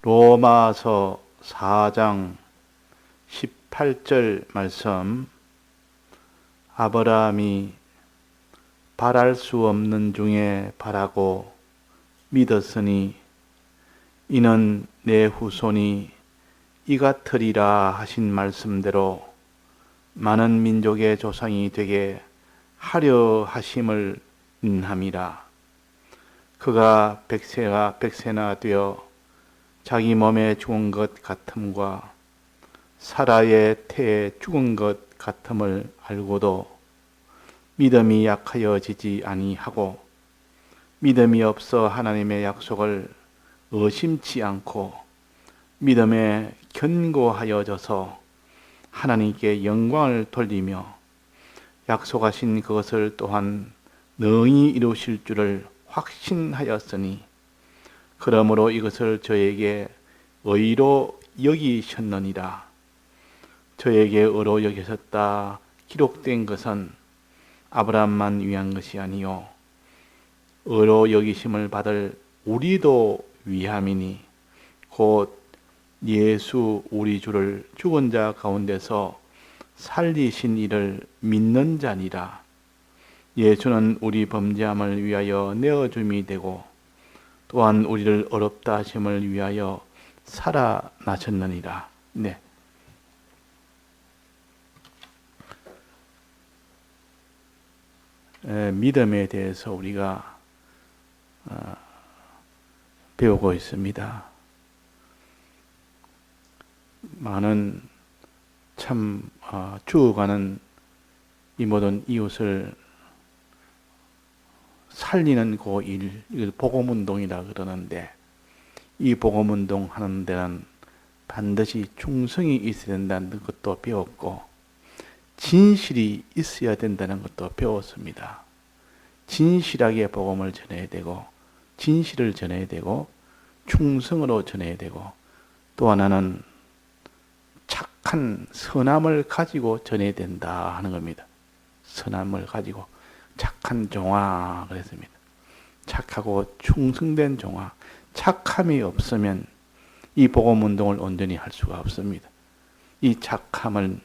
로마서 4장 18절 말씀, 아브라함이 바랄 수 없는 중에 바라고 믿었으니 이는 내 후손이 이같으리라 하신 말씀대로 많은 민족의 조상이 되게 하려 하심을 인함이라. 그가 백세나 되어 자기 몸에 죽은 것 같음과 사라의 태에 죽은 것 같음을 알고도 믿음이 약하여지지 아니하고 믿음이 없어 하나님의 약속을 의심치 않고 믿음에 견고하여져서 하나님께 영광을 돌리며 약속하신 그것을 또한 능히 이루실 줄을 확신하였으니 그러므로 이것을 저에게 의로 여기셨느니라. 저에게 의로 여기셨다 기록된 것은 아브라함만 위한 것이 아니요 의로 여기심을 받을 우리도 위함이니 곧 예수 우리 주를 죽은 자 가운데서 살리신 이를 믿는 자니라. 예수는 우리 범죄함을 위하여 내어줌이 되고 또한 우리를 어렵다 하심을 위하여 살아나셨느니라. 네. 믿음에 대해서 우리가 배우고 있습니다. 많은 참 죽어가는 이 모든 이웃을 살리는 그 이걸 복음운동이라 그러는데, 이 복음운동 하는 데는 반드시 충성이 있어야 된다는 것도 배웠고 진실이 있어야 된다는 것도 배웠습니다. 진실하게 복음을 전해야 되고 진실을 전해야 되고 충성으로 전해야 되고, 또 하나는 착한 선함을 가지고 전해야 된다 하는 겁니다. 선함을 가지고 착한 종아 그랬습니다. 착하고 충성된 종아. 착함이 없으면 이 복음운동을 온전히 할 수가 없습니다. 이 착함을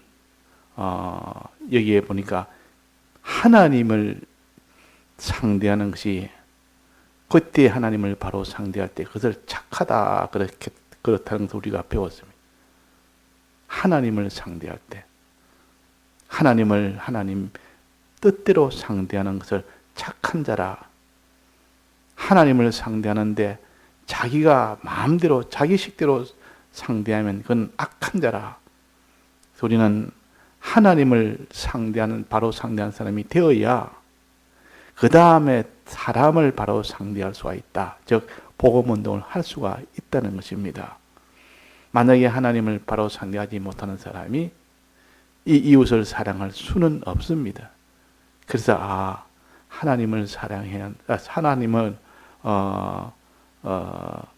여기에 보니까 하나님을 상대하는 것이, 그때 하나님을 바로 상대할 때 그것을 착하다 그렇다는 것을 우리가 배웠습니다. 하나님을 상대할 때 하나님 뜻대로 상대하는 것을 착한 자라. 하나님을 상대하는데 자기가 마음대로 자기 식대로 상대하면 그건 악한 자라. 우리는 하나님을 상대하는, 바로 상대하는 사람이 되어야 그 다음에 사람을 바로 상대할 수가 있다. 즉 복음운동을 할 수가 있다는 것입니다. 만약에 하나님을 바로 상대하지 못하는 사람이 이 이웃을 사랑할 수는 없습니다. 그래서 하나님을 사랑해야, 하나님을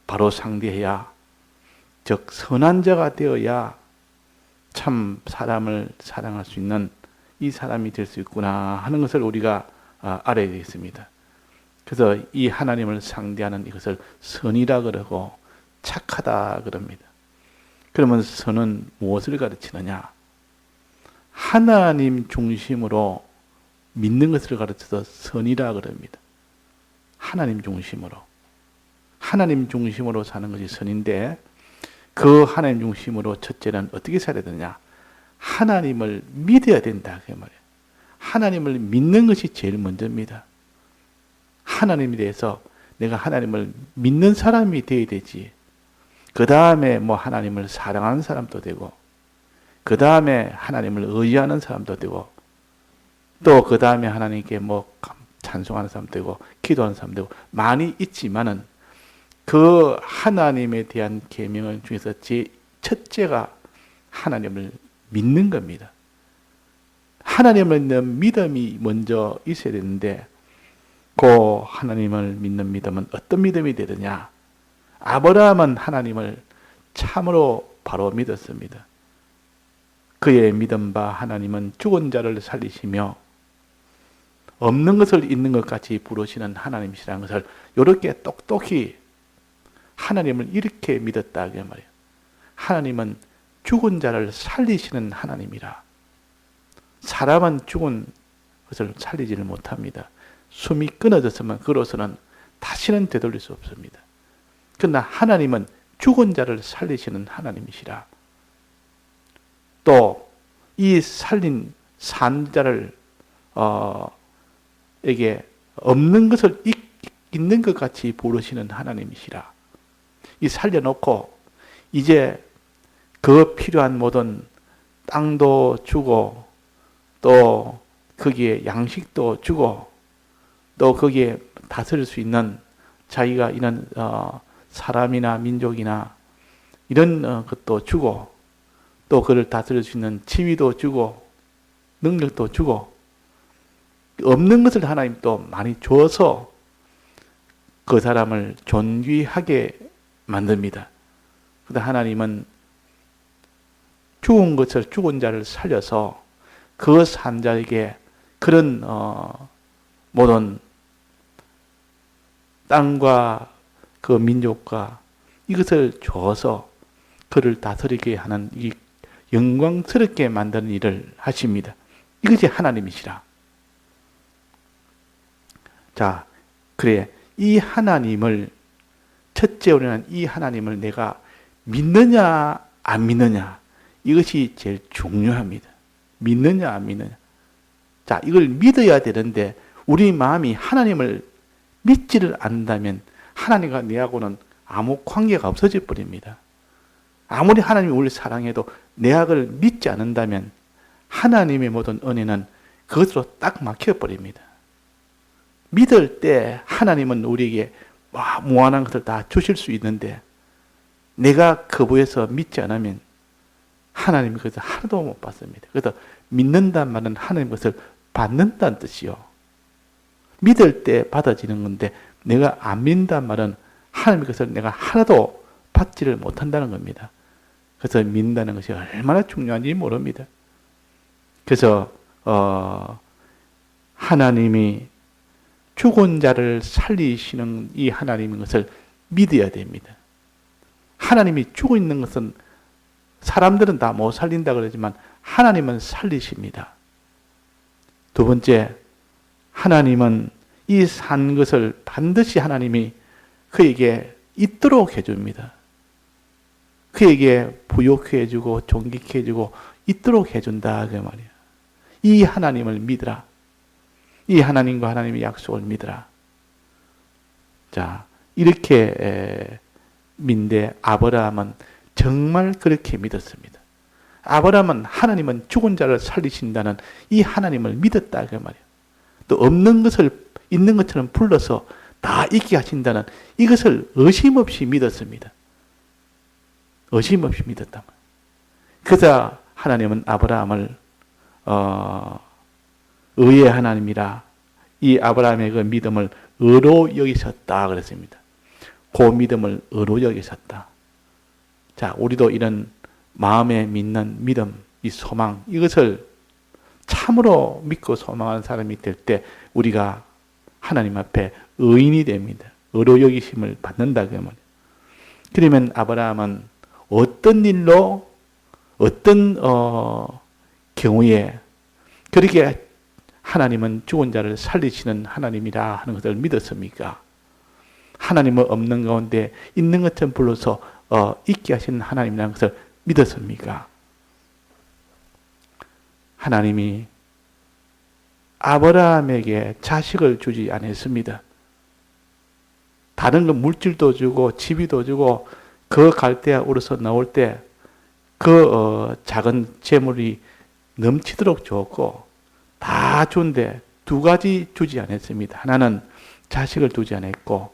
바로 상대해야, 즉 선한 자가 되어야 참 사람을 사랑할 수 있는 이 사람이 될 수 있구나 하는 것을 우리가 알아야 되겠습니다. 그래서 이 하나님을 상대하는 이것을 선이라 그러고 착하다 그럽니다. 그러면 선은 무엇을 가르치느냐? 하나님 중심으로 믿는 것을 가르쳐서 선이라 그럽니다. 하나님 중심으로 사는 것이 선인데, 그 하나님 중심으로 첫째는 어떻게 살아야 되느냐? 하나님을 믿어야 된다 그 말이에요. 하나님을 믿는 것이 제일 먼저입니다. 하나님에 대해서 내가 하나님을 믿는 사람이 되어야 되지. 그 다음에 하나님을 사랑하는 사람도 되고, 그 다음에 하나님을 의지하는 사람도 되고, 또 그 다음에 하나님께 찬송하는 사람도 되고, 기도하는 사람도 되고, 많이 있지만은 그 하나님에 대한 계명 중에서 첫째가 하나님을 믿는 겁니다. 하나님을 믿는 믿음이 먼저 있어야 되는데, 그 하나님을 믿는 믿음은 어떤 믿음이 되느냐? 아브라함은 하나님을 참으로 바로 믿었습니다. 그의 믿음 바 하나님은 죽은 자를 살리시며 없는 것을 있는 것 같이 부르시는 하나님이시라는 것을 이렇게 똑똑히 하나님을 이렇게 믿었다 그 말이에요. 하나님은 죽은 자를 살리시는 하나님이라. 사람은 죽은 것을 살리지를 못합니다. 숨이 끊어졌으면 그로서는 다시는 되돌릴 수 없습니다. 그러나 하나님은 죽은 자를 살리시는 하나님이시라. 또 이 살린 산 자를 에게 없는 것을 있는 것 같이 부르시는 하나님이시라. 이 살려놓고 이제 그 필요한 모든 땅도 주고 또 거기에 양식도 주고 또 거기에 다스릴 수 있는 자기가 이런 사람이나 민족이나 이런 것도 주고 또 그를 다스릴 수 있는 지위도 주고 능력도 주고 없는 것을 하나님 또 많이 줘서 그 사람을 존귀하게 만듭니다. 그런데 하나님은 죽은 자를 살려서 그 산자에게 그런 모든 땅과 그 민족과 이것을 줘서 그를 다스리게 하는 이 영광스럽게 만드는 일을 하십니다. 이것이 하나님이시라. 자, 그래 이 하나님을 첫째 우리는 이 하나님을 내가 믿느냐 안 믿느냐 이것이 제일 중요합니다. 믿느냐 안 믿느냐. 자, 이걸 믿어야 되는데 우리 마음이 하나님을 믿지를 않는다면 하나님과 내하고는 아무 관계가 없어져 버립니다. 아무리 하나님이 우리를 사랑해도 내 악을 믿지 않는다면 하나님의 모든 은혜는 그것으로 딱 막혀버립니다. 믿을 때 하나님은 우리에게 무한한 것을 다 주실 수 있는데 내가 거부해서 믿지 않으면 하나님이 그것을 하나도 못 받습니다. 그래서 믿는다는 말은 하나님 것을 받는다는 뜻이요. 믿을 때 받아지는 건데 내가 안 믿는다는 말은 하나님 것을 내가 하나도 받지를 못한다는 겁니다. 그래서 믿는다는 것이 얼마나 중요한지 모릅니다. 그래서 하나님이 죽은 자를 살리시는 이 하나님인 것을 믿어야 됩니다. 하나님이 죽어 있는 것은 사람들은 다 못 살린다 그러지만 하나님은 살리십니다. 두 번째, 하나님은 이 산 것을 반드시 하나님이 그에게 있도록 해줍니다. 그에게 부욕해 주고 존귀케 해주고 있도록 해준다 그 말이야. 이 하나님을 믿으라. 이 하나님과 하나님의 약속을 믿으라. 자, 이렇게 믿는데 아브라함은 정말 그렇게 믿었습니다. 아브라함은 하나님은 죽은 자를 살리신다는 이 하나님을 믿었다 그 말이야. 또 없는 것을 있는 것처럼 불러서 다 있게 하신다는 이것을 의심 없이 믿었습니다. 의심 없이 믿었다. 그래서 하나님은 아브라함을 의의 하나님이라 이 아브라함의 그 믿음을 의로 여기셨다 그랬습니다. 그 믿음을 의로 여기셨다. 자, 우리도 이런 마음에 믿는 믿음, 이 소망 이것을 참으로 믿고 소망하는 사람이 될 때 우리가 하나님 앞에 의인이 됩니다. 의로 여기심을 받는다 그 말이에요. 그러면 아브라함은 어떤 일로 어떤 경우에 그렇게 하나님은 죽은 자를 살리시는 하나님이라 하는 것을 믿었습니까? 하나님은 없는 가운데 있는 것처럼 불러서 있게 하시는 하나님이라는 것을 믿었습니까? 하나님이 아브라함에게 자식을 주지 않았습니다. 다른 건 물질도 주고 집이도 주고 그 갈대아우르서 나올 때 그 작은 재물이 넘치도록 줬고 다 준데 두 가지 주지 않았습니다. 하나는 자식을 주지 않았고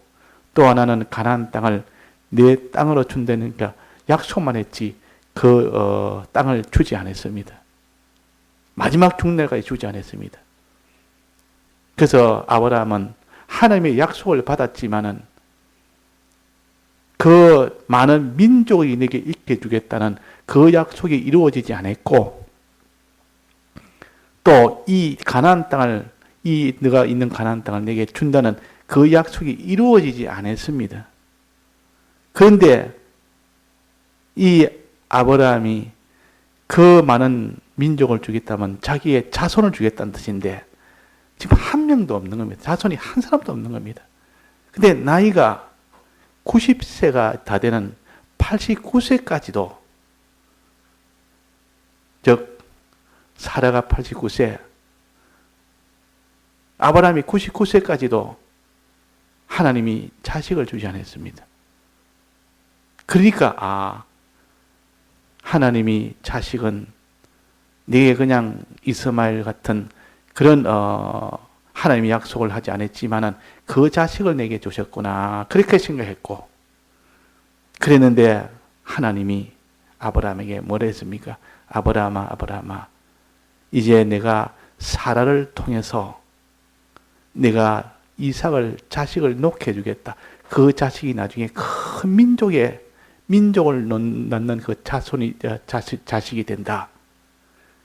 또 하나는 가나안 땅을 내 땅으로 준다니까 약속만 했지 그 땅을 주지 않았습니다. 마지막 죽날까지 주지 않았습니다. 그래서 아브라함은 하나님의 약속을 받았지만은 그 많은 민족이 내게 있게 주겠다는 그 약속이 이루어지지 않았고 또 이 가나안 땅을 이 네가 있는 가나안 땅을 내게 준다는 그 약속이 이루어지지 않았습니다. 그런데 이 아브라함이 그 많은 민족을 주겠다면 자기의 자손을 주겠다는 뜻인데 지금 한 명도 없는 겁니다. 자손이 한 사람도 없는 겁니다. 근데 나이가 90세가 다 되는 89세까지도, 즉 사라가 89세, 아브라함이 99세까지도 하나님이 자식을 주지 않았습니다. 그러니까 하나님이 자식은 네게 그냥 이스마엘 같은 그런 하나님이 약속을 하지 않았지만은 그 자식을 내게 주셨구나, 그렇게 생각했고, 그랬는데 하나님이 아브라함에게 뭐라 했습니까? 아브라함아, 아브라함아, 이제 내가 사라를 통해서 내가 이삭을, 자식을 놓게 해주겠다. 그 자식이 나중에 큰 민족을 낳는 그 자식이 된다.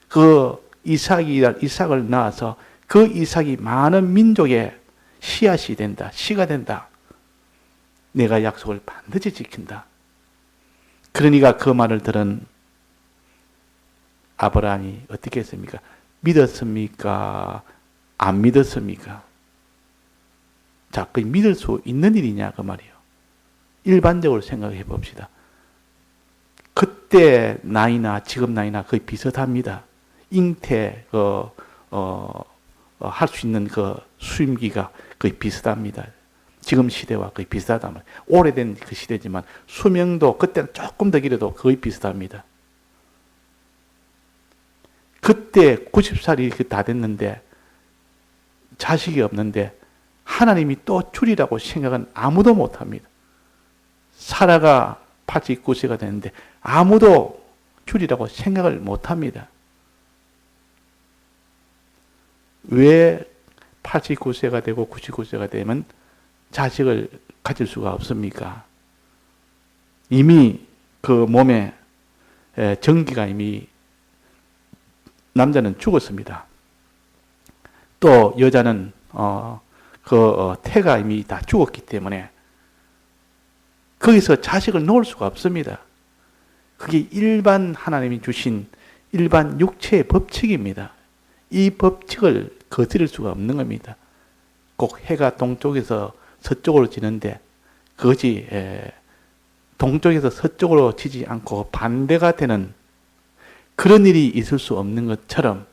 그 이삭을 낳아서 그 이삭이 많은 민족의 씨앗이 된다. 씨가 된다. 내가 약속을 반드시 지킨다. 그러니까 그 말을 들은 아브라함이 어떻게 했습니까? 믿었습니까? 안 믿었습니까? 자, 그 믿을 수 있는 일이냐 그 말이에요. 일반적으로 생각해 봅시다. 그때 나이나 지금 나이나 거의 비슷합니다. 잉태 할 수 있는 그 수임기가 거의 비슷합니다. 지금 시대와 거의 비슷하다 말이에요. 오래된 그 시대지만 수명도 그때는 조금 더 길어도 거의 비슷합니다. 그때 90살이 다 됐는데 자식이 없는데 하나님이 또 줄이라고 생각은 아무도 못합니다. 사라가 89세가 됐는데 아무도 줄이라고 생각을 못합니다. 왜 89세가 되고 99세가 되면 자식을 가질 수가 없습니까? 이미 그 몸에 전기가 이미, 남자는 죽었습니다. 또 여자는 태가 이미 다 죽었기 때문에 거기서 자식을 놓을 수가 없습니다. 그게 일반 하나님이 주신 일반 육체의 법칙입니다. 이 법칙을 거스릴 수가 없는 겁니다. 꼭 해가 동쪽에서 서쪽으로 지는데 그것이 동쪽에서 서쪽으로 지지 않고 반대가 되는 그런 일이 있을 수 없는 것처럼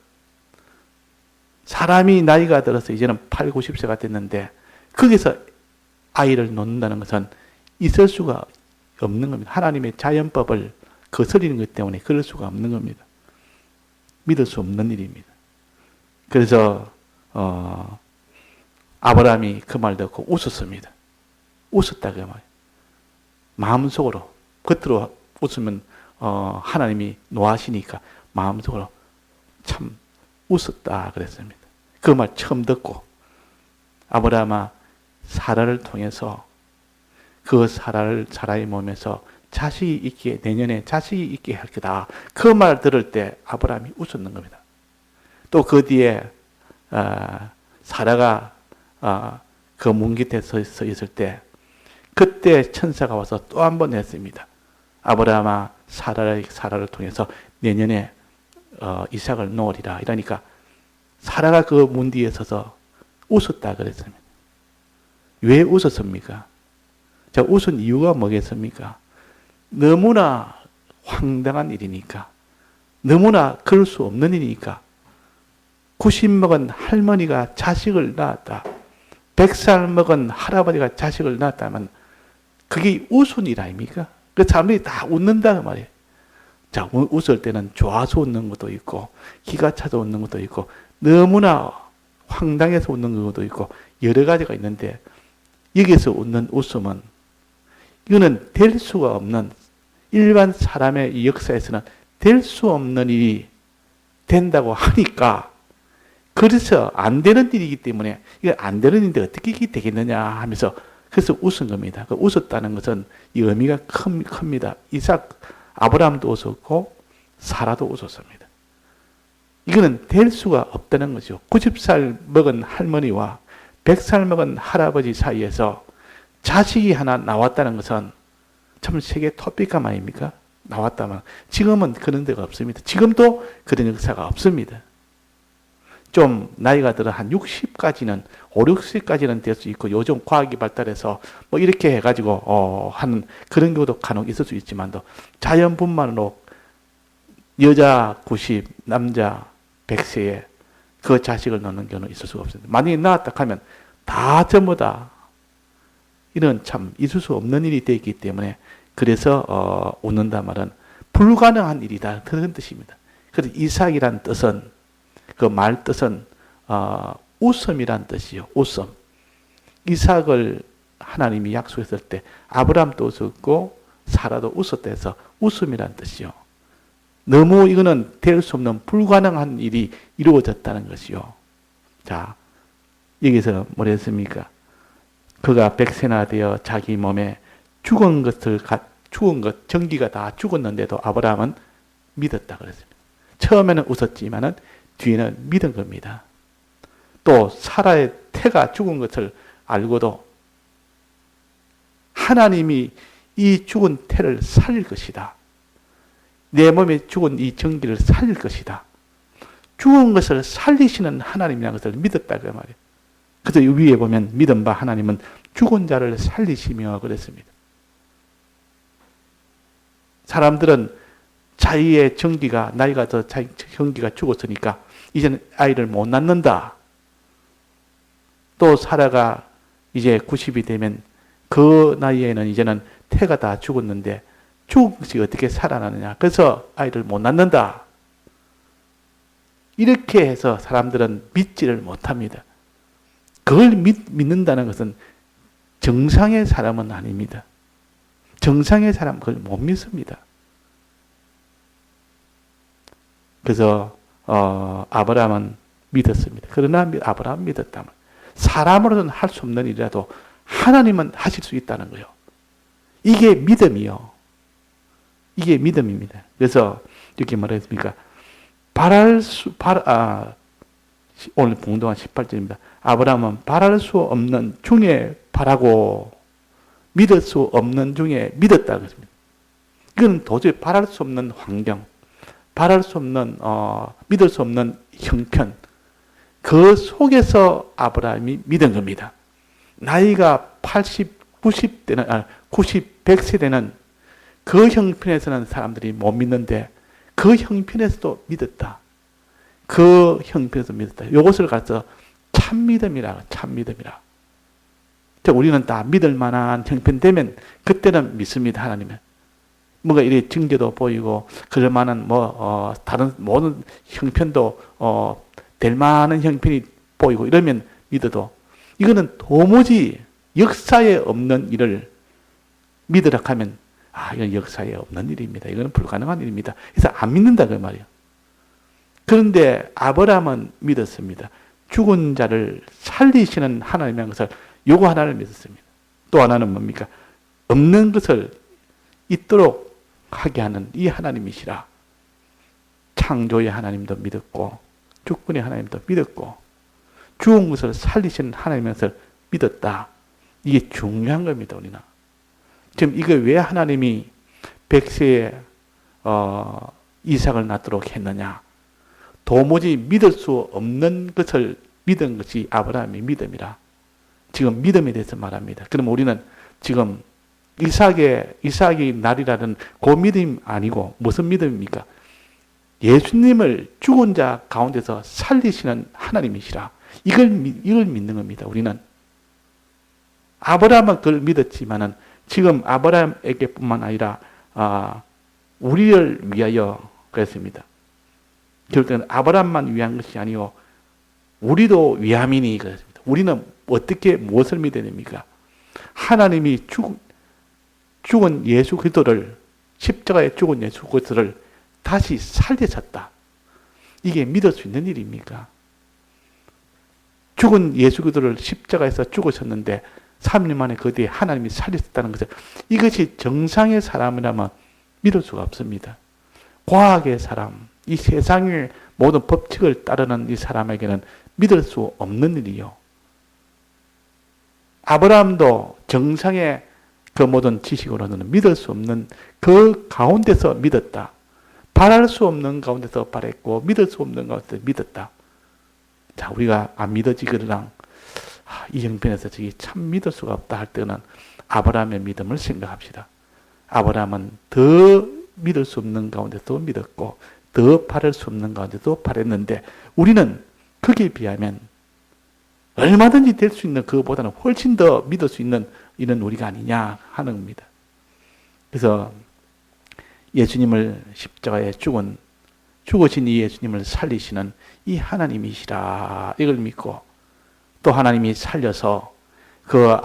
사람이 나이가 들어서 이제는 8, 90세가 됐는데 거기서 아이를 놓는다는 것은 있을 수가 없는 겁니다. 하나님의 자연법을 거스리는 것 때문에 그럴 수가 없는 겁니다. 믿을 수 없는 일입니다. 그래서 아브라함이 그 말 듣고 웃었습니다. 웃었다 그 말이에요. 마음속으로, 겉으로 웃으면 하나님이 노하시니까 마음속으로 참 웃었다 그랬습니다. 그 말 처음 듣고 아브라함아, 사라를 통해서 그 사라의 몸에서 자식이 있게, 내년에 자식이 있게 할 거다. 그 말 들을 때 아브라함이 웃었는 겁니다. 또 그 뒤에 사라가 그 문 곁에 서 있을 때 그때 천사가 와서 또 한 번 했습니다. 아브라함아, 사라를 통해서 내년에 이삭을 놓으리라. 이러니까 사라가 그 문 뒤에 서서 웃었다 그랬습니다. 왜 웃었습니까? 자, 웃은 이유가 뭐겠습니까? 너무나 황당한 일이니까, 너무나 그럴 수 없는 일이니까. 90 먹은 할머니가 자식을 낳았다. 100살 먹은 할아버지가 자식을 낳았다면 그게 웃은 일 아닙니까? 그 사람들이 다 웃는다 그 말이에요. 자, 웃을 때는 좋아서 웃는 것도 있고 기가 차서 웃는 것도 있고 너무나 황당해서 웃는 것도 있고 여러 가지가 있는데 여기서 웃는 웃음은 이거는 될 수가 없는, 일반 사람의 역사에서는 될 수 없는 일이 된다고 하니까, 그래서 안 되는 일이기 때문에 이거 안 되는 일인데 어떻게 이게 되겠느냐 하면서 그래서 웃은 겁니다. 그 웃었다는 것은 이 의미가 큽니다. 아브라함도 웃었고 사라도 웃었습니다. 이거는 될 수가 없다는 거죠. 90살 먹은 할머니와 100살 먹은 할아버지 사이에서 자식이 하나 나왔다는 것은 참 세계 토픽감 아닙니까? 나왔다만 지금은 그런 데가 없습니다. 지금도 그런 역사가 없습니다. 좀 나이가 들어 한 60까지는 5, 60까지는 될 수 있고 요즘 과학이 발달해서 뭐 이렇게 해가지고 하는 그런 경우도 간혹 있을 수 있지만도 자연분만으로 여자 90, 남자 100세에 그 자식을 낳는 경우는 있을 수가 없습니다. 만약에 낳았다 하면 다 전부 다 이런 참 있을 수 없는 일이 되기 때문에 그래서 웃는다 말은 불가능한 일이다 그런 뜻입니다. 그래서 이삭이란 뜻은 그 말 뜻은 웃음이란 뜻이요. 웃음. 이삭을 하나님이 약속했을 때 아브라함도 웃었고 사라도 웃었다 해서 웃음이란 뜻이요. 너무 이거는 될 수 없는 불가능한 일이 이루어졌다는 것이요. 자, 여기서 뭐라 했습니까? 그가 100세나 되어 자기 몸에 죽은 것, 전기가 다 죽었는데도 아브라함은 믿었다 그랬습니다. 처음에는 웃었지만은 뒤에는 믿은 겁니다. 또 사라의 태가 죽은 것을 알고도 하나님이 이 죽은 태를 살릴 것이다. 내 몸에 죽은 이 전기를 살릴 것이다. 죽은 것을 살리시는 하나님이라는 것을 믿었다 그 말이에요. 그래서 위에 보면 믿은 바 하나님은 죽은 자를 살리시며 그랬습니다. 사람들은 자기의 전기가 나이가 더 자기 전기가 죽었으니까 이제는 아이를 못 낳는다. 또 사라가 이제 90이 되면 그 나이에는 이제는 태가 다 죽었는데 죽은 것이 어떻게 살아나느냐. 그래서 아이를 못 낳는다. 이렇게 해서 사람들은 믿지를 못합니다. 그걸 믿는다는 것은 정상의 사람은 아닙니다. 정상의 사람은 그걸 못 믿습니다. 그래서 아브라함은 믿었습니다. 그러나 아브라함은 믿었다면 사람으로는 할 수 없는 일이라도 하나님은 하실 수 있다는 거예요. 이게 믿음이요. 이게 믿음입니다. 그래서 이렇게 말했습니까? 오늘 봉독한 18절입니다. 아브라함은 바랄 수 없는 중에 바라고 믿을 수 없는 중에 믿었다 그랬습니다. 이건 도저히 바랄 수 없는 환경, 바랄 수 없는 믿을 수 없는 형편, 그 속에서 아브라함이 믿은 겁니다. 나이가 80, 90대는 90, 100세 되는 그 형편에서는 사람들이 못 믿는데 그 형편에서도 믿었다. 그 형편에서 믿었다. 이것을 가서 참믿음이라. 우리는 다 믿을 만한 형편 되면 그때는 믿습니다. 하나님은. 뭔가 이래 징조도 보이고 그럴 만한 다른 모든 형편도 될 만한 형편이 보이고 이러면 믿어도 이거는 도무지 역사에 없는 일을 믿으라 하면 이건 역사에 없는 일입니다. 이거는 불가능한 일입니다. 그래서 안 믿는다 그 말이에요. 그런데 아브라함은 믿었습니다. 죽은 자를 살리시는 하나님이라는 것을 요거 하나를 믿었습니다. 또 하나는 뭡니까? 없는 것을 있도록 하게 하는 이 하나님이시라. 창조의 하나님도 믿었고 주권의 하나님도 믿었고 죽은 것을 살리시는 하나님의 것을 믿었다. 이게 중요한 겁니다. 우리는. 지금 이거 왜 하나님이 100세에 이삭을 낳도록 했느냐. 도무지 믿을 수 없는 것을 믿은 것이 아브라함의 믿음이라. 지금 믿음에 대해서 말합니다. 그럼 우리는 지금 이삭이 날이라는 그 믿음 아니고 무슨 믿음입니까? 예수님을 죽은 자 가운데서 살리시는 하나님이시라. 이걸 믿는 겁니다. 우리는. 아브라함은 그걸 믿었지만은 지금 아브라함에게뿐만 아니라 우리를 위하여 그랬습니다. 결국은 아브라함만 위한 것이 아니요 우리도 위함이니 그랬습니다. 우리는 어떻게 무엇을 믿어야 됩니까? 하나님이 죽은 예수 그리스도를 십자가에 죽은 예수 그리스도를 다시 살리셨다. 이게 믿을 수 있는 일입니까? 죽은 예수 그리스도를 십자가에서 죽으셨는데 3일 만에 그 뒤에 하나님이 살리셨다는 것을 이것이 정상의 사람이라면 믿을 수가 없습니다. 과학의 사람, 이 세상의 모든 법칙을 따르는 이 사람에게는 믿을 수 없는 일이요. 아브라함도 정상의 그 모든 지식으로는 믿을 수 없는 그 가운데서 믿었다. 바랄 수 없는 가운데서 바랬고 믿을 수 없는 가운데서 믿었다. 자, 우리가 안 믿어지거나 이 형편에서 저기 참 믿을 수가 없다 할 때는 아브라함의 믿음을 생각합시다. 아브라함은 더 믿을 수 없는 가운데도 믿었고 더 바랄 수 없는 가운데도 바랬는데 우리는 거기에 비하면 얼마든지 될 수 있는 그보다는 훨씬 더 믿을 수 있는 이런 우리가 아니냐 하는 겁니다. 그래서 예수님을 십자가에 죽으신 이 예수님을 살리시는 이 하나님이시라 이걸 믿고 또 하나님이 살려서 그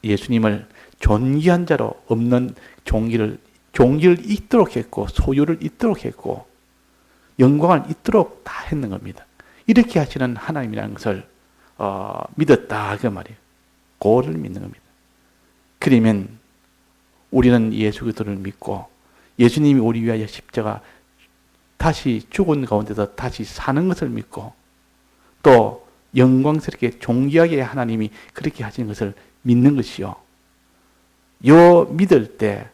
예수님을 존귀한 자로 없는 종기를 잇도록 했고 소유를 잇도록 했고 영광을 잇도록 다 했는 겁니다. 이렇게 하시는 하나님이라는 것을 믿었다 그 말이에요. 그거를 믿는 겁니다. 그러면 우리는 예수 그리스도를 믿고 예수님이 우리 위하여 십자가 다시 죽은 가운데서 다시 사는 것을 믿고 또 영광스럽게 존귀하게 하나님이 그렇게 하신 것을 믿는 것이요. 요 믿을 때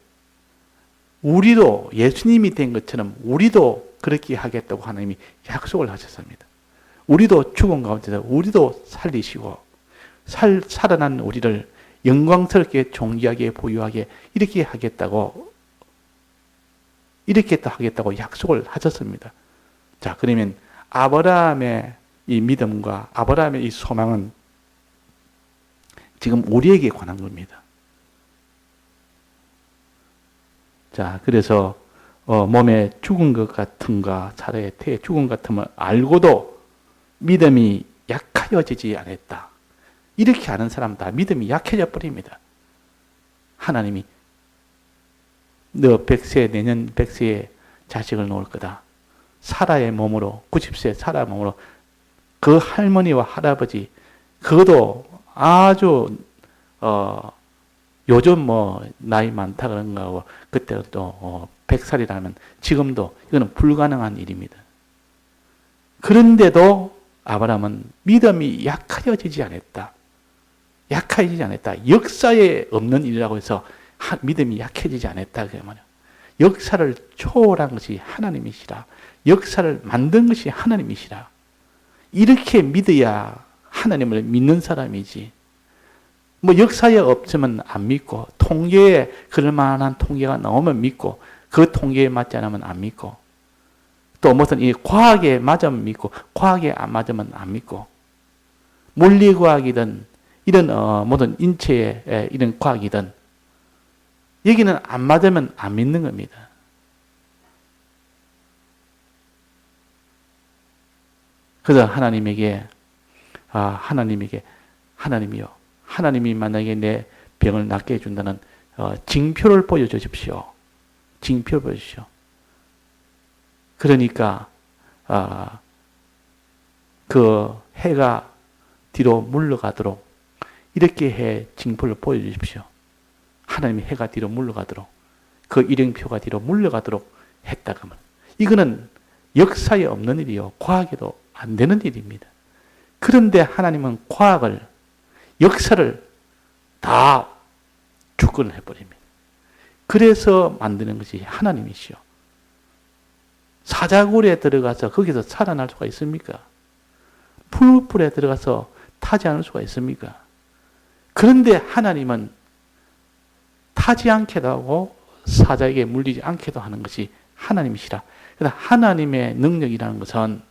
우리도 예수님이 된 것처럼 우리도 그렇게 하겠다고 하나님이 약속을 하셨습니다. 우리도 죽은 가운데서 우리도 살리시고 살아난 우리를 영광스럽게 존귀하게 보유하게 이렇게 하겠다고 약속을 하셨습니다. 자, 그러면 아브라함의 이 믿음과 아브라함의 이 소망은 지금 우리에게 관한 겁니다. 자, 그래서 몸에 죽은 것 같음과 사라의 태에 죽은 것 같음을 알고도 믿음이 약해지지 않았다. 이렇게 아는 사람 다 믿음이 약해져 버립니다. 하나님이 너 100세 내년 100세에 자식을 놓을 거다. 사라의 몸으로 90세 사라의 몸으로 그 할머니와 할아버지 그것도 아주 요즘 뭐 나이 많다 그런 거고 그때 또 100살이라면 지금도 이거는 불가능한 일입니다. 그런데도 아브라함은 믿음이 약해지지 않았다. 약해지지 않았다. 역사에 없는 일이라고 해서 믿음이 약해지지 않았다. 그 말이야. 역사를 초월한 것이 하나님이시라. 역사를 만든 것이 하나님이시라. 이렇게 믿어야 하나님을 믿는 사람이지. 뭐 역사에 없으면 안 믿고 통계에 그럴 만한 통계가 나오면 믿고 그 통계에 맞지 않으면 안 믿고 또 무슨 이 과학에 맞으면 믿고 과학에 안 맞으면 안 믿고 물리과학이든 이런 모든 인체의 이런 과학이든 여기는 안 맞으면 안 믿는 겁니다. 그래서 하나님이요. 하나님이 만약에 내 병을 낫게 해준다는 징표를 보여주십시오. 징표를 보여주십시오. 그러니까 그 해가 뒤로 물러가도록 이렇게 해 징표를 보여주십시오. 하나님이 해가 뒤로 물러가도록 그 일행표가 뒤로 물러가도록 했다 그러면 이거는 역사에 없는 일이요. 과학에도 안 되는 일입니다. 그런데 하나님은 과학을 역사를 다 주권을 해버립니다. 그래서 만드는 것이 하나님이시요. 사자굴에 들어가서 거기서 살아날 수가 있습니까? 풀불에 들어가서 타지 않을 수가 있습니까? 그런데 하나님은 타지 않게도 하고 사자에게 물리지 않게도 하는 것이 하나님이시라. 그래서 하나님의 능력이라는 것은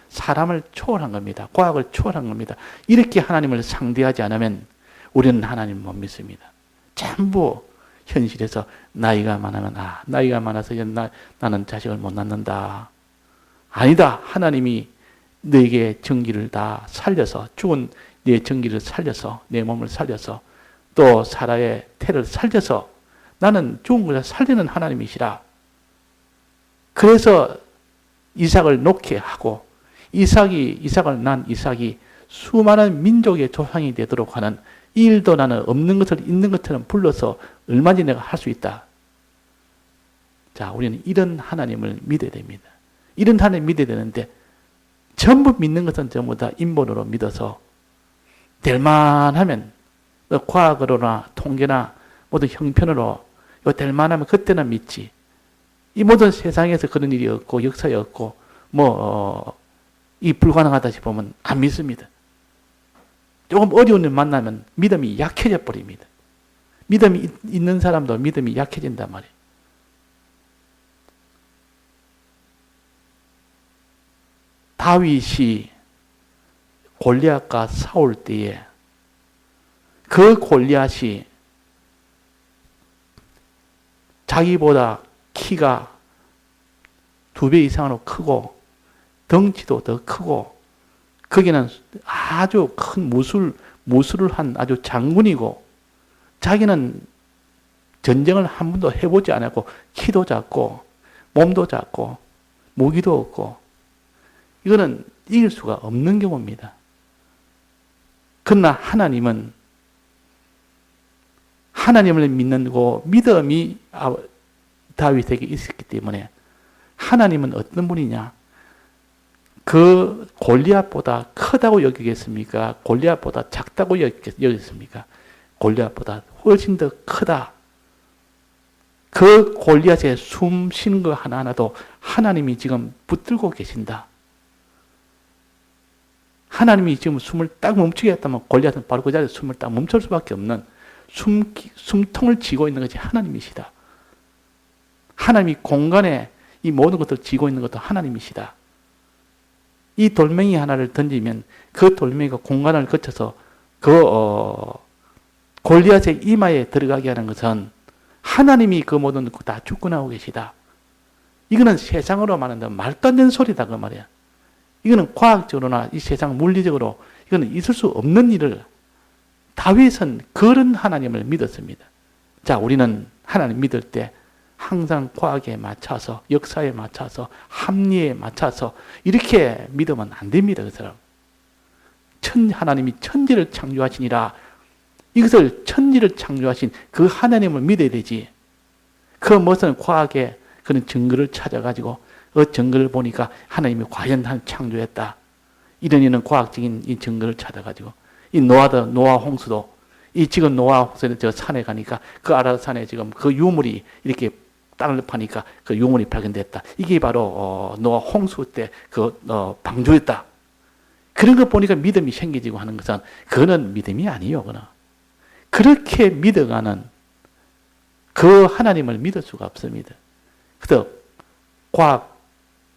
사람을 초월한 겁니다. 과학을 초월한 겁니다. 이렇게 하나님을 상대하지 않으면 우리는 하나님을 못 믿습니다. 전부 현실에서 나이가 많으면 나이가 많아서 나는 자식을 못 낳는다. 아니다. 하나님이 너에게 정기를 다 살려서 죽은 내 정기를 살려서 내 몸을 살려서 또 사라의 태를 살려서 나는 죽은 것을 살리는 하나님이시라. 그래서 이삭을 놓게 하고 이삭을 난 이삭이 수많은 민족의 조상이 되도록 하는 이 일도 나는 없는 것을 있는 것처럼 불러서 얼마든지 내가 할 수 있다. 자, 우리는 이런 하나님을 믿어야 됩니다. 이런 하나님 믿어야 되는데 전부 믿는 것은 전부 다 인본으로 믿어서 될 만하면 과학으로나 통계나 모든 형편으로 이거 될 만하면 그때는 믿지. 이 모든 세상에서 그런 일이 없고 역사에 없고 이 불가능하다 싶으면 안 믿습니다. 조금 어려운 일 만나면 믿음이 약해져 버립니다. 믿음이 있는 사람도 믿음이 약해진단 말이에요. 다윗이 골리앗과 싸울 때에 그 골리앗이 자기보다 키가 2배 이상으로 크고 덩치도 더 크고 거기는 아주 큰 무술을 한 아주 장군이고 자기는 전쟁을 한 번도 해보지 않았고 키도 작고 몸도 작고 무기도 없고 이거는 이길 수가 없는 경우입니다. 그러나 하나님은 하나님을 믿는 믿음이 다윗에게 있었기 때문에 하나님은 어떤 분이냐? 그 골리앗보다 크다고 여기겠습니까? 골리앗보다 작다고 여기겠습니까? 골리앗보다 훨씬 더 크다. 그 골리앗에 숨 쉬는 거 하나하나도 하나님이 지금 붙들고 계신다. 하나님이 지금 숨을 딱 멈추게 했다면 골리앗은 바로 그 자리에 숨을 딱 멈출 수밖에 없는 숨통을 쥐고 있는 것이 하나님이시다. 하나님이 공간에 이 모든 것을 쥐고 있는 것도 하나님이시다. 이 돌멩이 하나를 던지면 그 돌멩이가 공간을 거쳐서 골리앗의 이마에 들어가게 하는 것은 하나님이 그 모든 것 다 주권하고 계시다. 이거는 세상으로 말하는 말도 안 되는 소리다 그 말이야. 이거는 과학적으로나 이 세상 물리적으로 이거는 있을 수 없는 일을 다윗은 그런 하나님을 믿었습니다. 자, 우리는 하나님 믿을 때 항상 과학에 맞춰서 역사에 맞춰서 합리에 맞춰서 이렇게 믿으면 안 됩니다. 그 사람. 하나님이 천지를 창조하시니라 이것을 천지를 창조하신 그 하나님을 믿어야 되지. 그 무슨 과학에 그런 증거를 찾아가지고 증거를 보니까 하나님이 과연 창조했다. 이런 과학적인 이 증거를 찾아가지고 이 노아 홍수도 이 지금 노아 홍수에 저 산에 가니까 그 아라산에 지금 그 유물이 이렇게 땅을 파니까 그 유물이 발견됐다. 이게 바로 노아 홍수 때 방주였다. 그런 거 보니까 믿음이 생기지고 하는 것은 그거는 믿음이 아니에요. 그거는. 그렇게 믿어가는 그 하나님을 믿을 수가 없습니다. 그래서 과학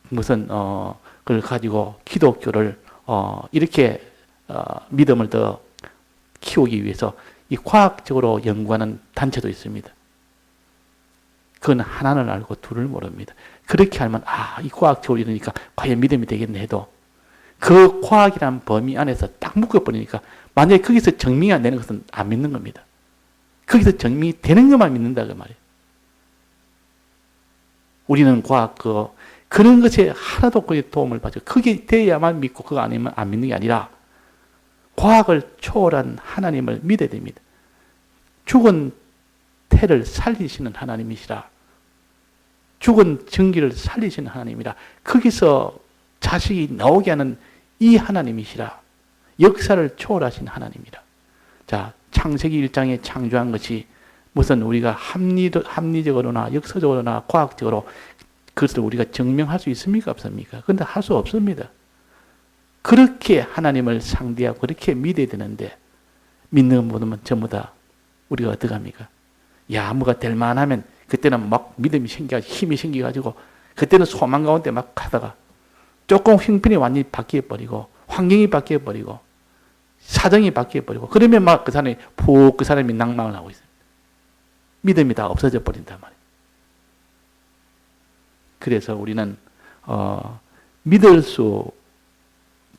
그걸 가지고 기독교를 이렇게 믿음을 더 키우기 위해서 이 과학적으로 연구하는 단체도 있습니다. 그건 하나를 알고 둘을 모릅니다. 그렇게 하면 이 과학적으로 이러니까 과연 믿음이 되겠네 해도 그 과학이란 범위 안에서 딱 묶어버리니까 만약에 거기서 증명이 안 되는 것은 안 믿는 겁니다. 거기서 증명이 되는 것만 믿는다 그 말이에요. 우리는 과학 그런 것에 하나도 거기에 도움을 받죠. 그게 돼야만 믿고 그거 아니면 안 믿는 게 아니라 과학을 초월한 하나님을 믿어야 됩니다. 죽은 태를 살리시는 하나님이시라. 죽은 전기를 살리시는 하나님이라. 거기서 자식이 나오게 하는 이 하나님이시라. 역사를 초월하신 하나님이라. 자, 창세기 1장에 창조한 것이 무슨 우리가 합리적으로나 역사적으로나 과학적으로 그것을 우리가 증명할 수 있습니까? 없습니까? 그런데 할 수 없습니다. 그렇게 하나님을 상대하고 그렇게 믿어야 되는데 믿는 모든 전부 다 우리가 어떡합니까? 야, 뭐가 될 만하면 그때는 막 믿음이 생겨가지고 힘이 생겨가지고 그때는 소망 가운데 막 가다가 조금 형편이 완전히 바뀌어버리고 환경이 바뀌어버리고 사정이 바뀌어버리고 그러면 막 그 사람이 낭망을 하고 있어요. 믿음이 다 없어져 버린단 말이에요. 그래서 우리는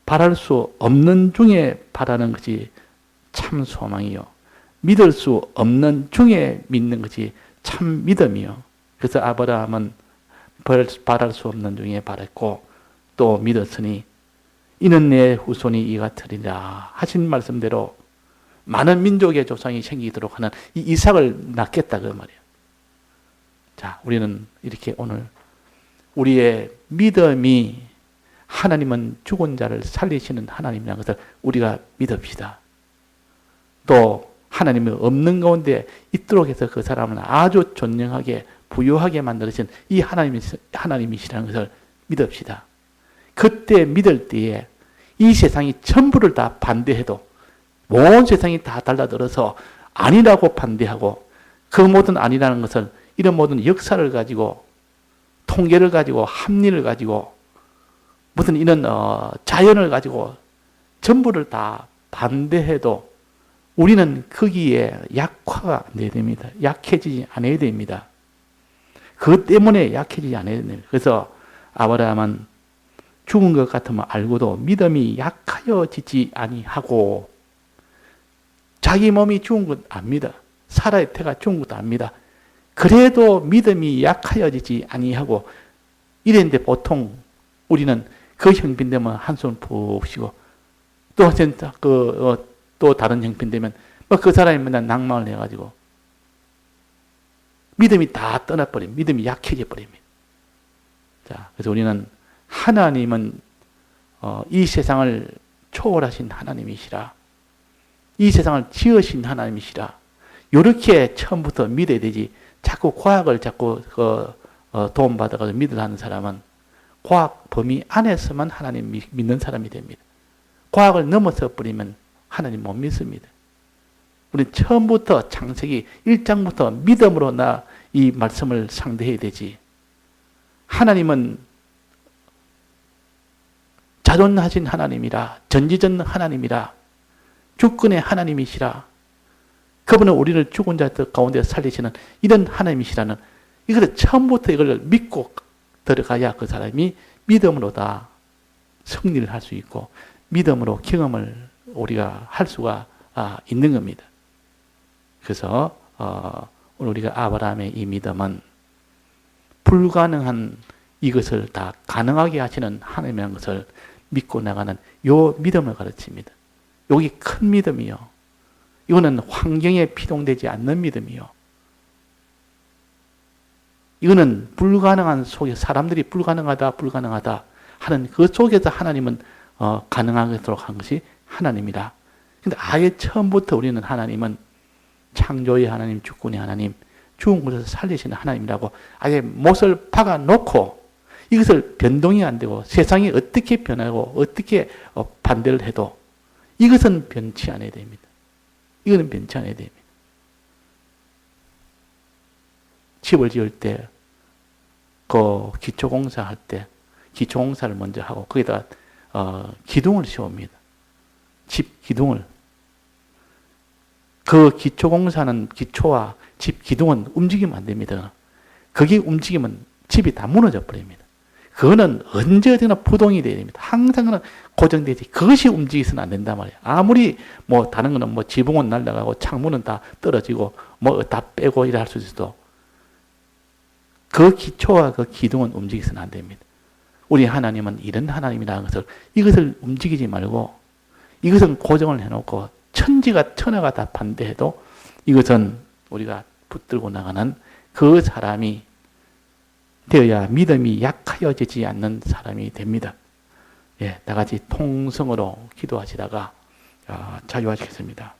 바랄 수 없는 중에 바라는 것이 참 소망이요. 믿을 수 없는 중에 믿는 것이 참 믿음이요. 그래서 아브라함은 바랄 수 없는 중에 바랐고 또 믿었으니 이는 내 후손이 이 같으리라 하신 말씀대로 많은 민족의 조상이 생기도록 하는 이 이삭을 낳겠다 그 말이에요. 자, 우리는 이렇게 오늘 우리의 믿음이 하나님은 죽은 자를 살리시는 하나님이라는 것을 우리가 믿읍시다. 또 하나님이 없는 가운데 있도록 해서 그 사람은 아주 존경하게 부유하게 만들어진 이 하나님이시라는 것을 믿읍시다. 그때 믿을 때에 이 세상이 전부를 다 반대해도 온 세상이 다 달라들어서 아니라고 반대하고 그 모든 아니라는 것은 이런 모든 역사를 가지고 통계를 가지고 합리를 가지고 무슨 이런 자연을 가지고 전부를 다 반대해도 우리는 거기에 약화가 안 돼야 됩니다. 약해지지 않아야 됩니다. 그것 때문에 약해지지 않아야 됩니다. 그래서 아브라함은 죽은 것 같으면 알고도 믿음이 약하여지지 아니하고 자기 몸이 죽은 것 압니다. 사라의 태가 죽은 것도 압니다. 그래도 믿음이 약하여지지 아니하고 이랬는데 보통 우리는 그 형편 되면 한숨 푹 쉬고 또 다른 형편 되면 그 사람이 맨날 낭망을 해가지고 믿음이 다 떠나버립니다. 믿음이 약해져 버립니다. 자, 그래서 우리는 하나님은 이 세상을 초월하신 하나님이시라. 이 세상을 지으신 하나님이시라. 이렇게 처음부터 믿어야 되지. 자꾸 과학을 도움받아서 믿으려는 사람은 과학 범위 안에서만 하나님 믿는 사람이 됩니다. 과학을 넘어서 버리면 하나님 못 믿습니다. 우리는 처음부터 창세기 1장부터 믿음으로 이 말씀을 상대해야 되지. 하나님은 자존하신 하나님이라, 전지전 하나님이라, 주권의 하나님이시라, 그분은 우리를 죽은 자 가운데 살리시는 이런 하나님이시라는 이것을 처음부터 이걸 믿고 들어가야 그 사람이 믿음으로 다 승리를 할 수 있고 믿음으로 경험을 우리가 할 수가 있는 겁니다. 그래서 오늘 우리가 아브라함의 이 믿음은 불가능한 이것을 다 가능하게 하시는 하나님이라는 것을 믿고 나가는 요 믿음을 가르칩니다. 여기 큰 믿음이요. 이거는 환경에 피동되지 않는 믿음이요. 이거는 불가능한 속에 사람들이 불가능하다 하는 그 속에서 하나님은 가능하도록 한 것이 하나님이다. 근데 아예 처음부터 우리는 하나님은 창조의 하나님, 주권의 하나님, 죽은 곳에서 살리시는 하나님이라고 아예 못을 박아놓고 이것을 변동이 안 되고 세상이 어떻게 변하고 어떻게 반대를 해도 이것은 변치 않아야 됩니다. 이거는 변치 않아야 됩니다. 집을 지을 때, 기초공사 할 때, 기초공사를 먼저 하고, 거기다, 기둥을 씌웁니다. 집 기둥을. 그 기초공사는 기초와 집 기둥은 움직이면 안 됩니다. 거기 움직이면 집이 다 무너져 버립니다. 그거는 언제 어디나 부동이 돼야 됩니다. 항상 그는 고정되지. 그것이 움직이서는 안 된단 말이에요. 아무리 다른 거는 지붕은 날아가고 창문은 다 떨어지고 다 빼고 이래 할 수 있어도 그 기초와 그 기둥은 움직이서는 안 됩니다. 우리 하나님은 이런 하나님이라는 것을 이것을 움직이지 말고 이것은 고정을 해놓고 천하가 다 반대해도 이것은 우리가 붙들고 나가는 그 사람이 되어야 믿음이 약하여지지 않는 사람이 됩니다. 다 같이 통성으로 기도하시다가 자유하시겠습니다.